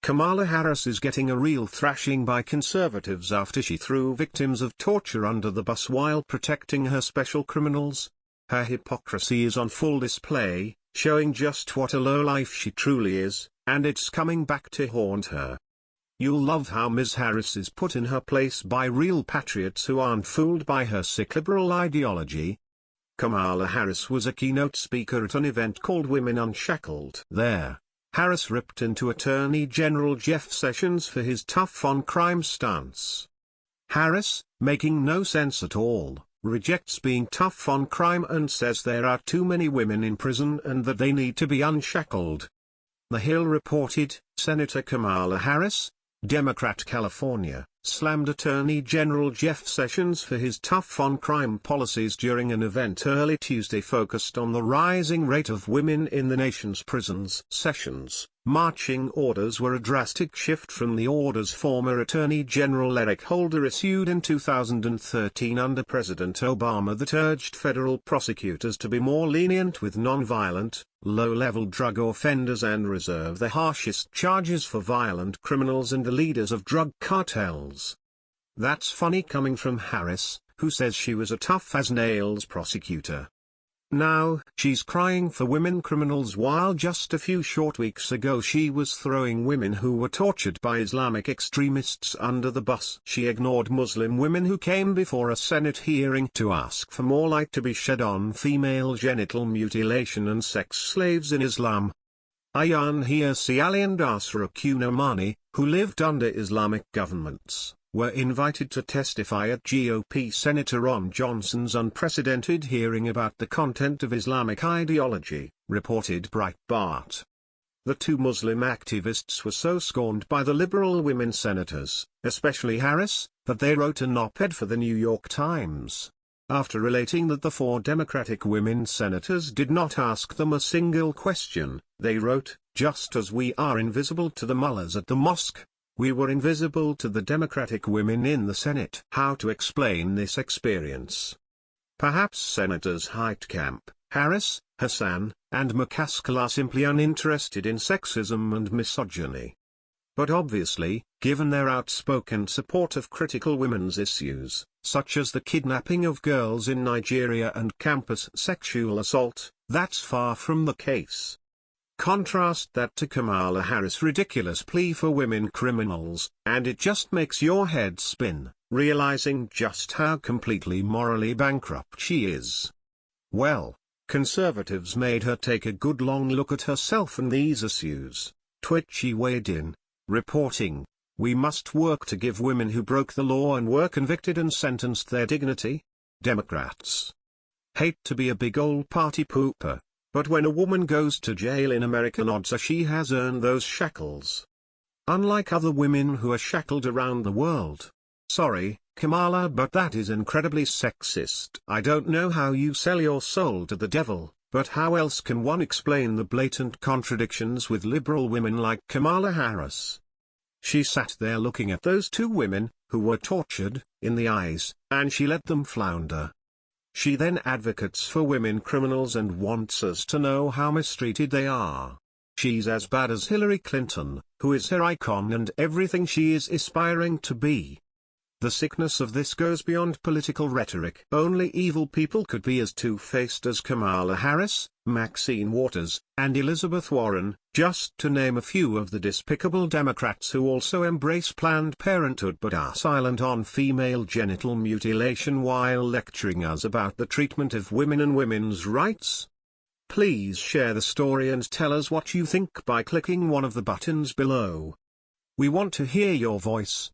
Kamala Harris is getting a real thrashing by conservatives after she threw victims of torture under the bus while protecting her special criminals. Her hypocrisy is on full display, showing just what a lowlife she truly is, and it's coming back to haunt her. You'll love how Ms. Harris is put in her place by real patriots who aren't fooled by her sick liberal ideology. Kamala Harris was a keynote speaker at an event called Women Unshackled. There, Harris ripped into Attorney General Jeff Sessions for his tough-on-crime stance. Harris, making no sense at all, rejects being tough on crime and says there are too many women in prison and that they need to be unshackled. The Hill reported, Senator Kamala Harris, Democrat California, slammed Attorney General Jeff Sessions for his tough-on-crime policies during an event early Tuesday focused on the rising rate of women in the nation's prisons. Sessions' marching orders were a drastic shift from the orders former Attorney General Eric Holder issued in 2013 under President Obama that urged federal prosecutors to be more lenient with nonviolent, low-level drug offenders and reserve the harshest charges for violent criminals and the leaders of drug cartels. That's funny coming from Harris, who says she was a tough-as-nails prosecutor. Now she's crying for women criminals while just a few short weeks ago she was throwing women who were tortured by Islamic extremists under the bus. She ignored Muslim women who came before a Senate hearing to ask for more light to be shed on female genital mutilation and sex slaves in Islam. Ayaan Hirsi Ali and Asra Qunamani, who lived under Islamic governments, were invited to testify at GOP Senator Ron Johnson's unprecedented hearing about the content of Islamic ideology, reported Breitbart. The two Muslim activists were so scorned by the liberal women senators, especially Harris, that they wrote an op-ed for the New York Times. After relating that the four Democratic women senators did not ask them a single question, they wrote, "Just as we are invisible to the mullahs at the mosque, we were invisible to the Democratic women in the Senate." How to explain this experience? Perhaps Senators Heitkamp, Harris, Hassan, and McCaskill are simply uninterested in sexism and misogyny. But obviously, given their outspoken support of critical women's issues, such as the kidnapping of girls in Nigeria and campus sexual assault, that's far from the case. Contrast that to Kamala Harris' ridiculous plea for women criminals, and it just makes your head spin, realizing just how completely morally bankrupt she is. Well, conservatives made her take a good long look at herself and these issues. Twitchy weighed in, reporting, "We must work to give women who broke the law and were convicted and sentenced their dignity." Democrats hate to be a big old party pooper, but when a woman goes to jail in America, odds are she has earned those shackles. Unlike other women who are shackled around the world. Sorry, Kamala, but that is incredibly sexist. I don't know how you sell your soul to the devil, but how else can one explain the blatant contradictions with liberal women like Kamala Harris? She sat there looking at those two women, who were tortured, in the eyes, and she let them flounder. She then advocates for women criminals and wants us to know how mistreated they are. She's as bad as Hillary Clinton, who is her icon and everything she is aspiring to be. The sickness of this goes beyond political rhetoric. Only evil people could be as two-faced as Kamala Harris, Maxine Waters, and Elizabeth Warren, just to name a few of the despicable Democrats who also embrace Planned Parenthood but are silent on female genital mutilation while lecturing us about the treatment of women and women's rights. Please share the story and tell us what you think by clicking one of the buttons below. We want to hear your voice.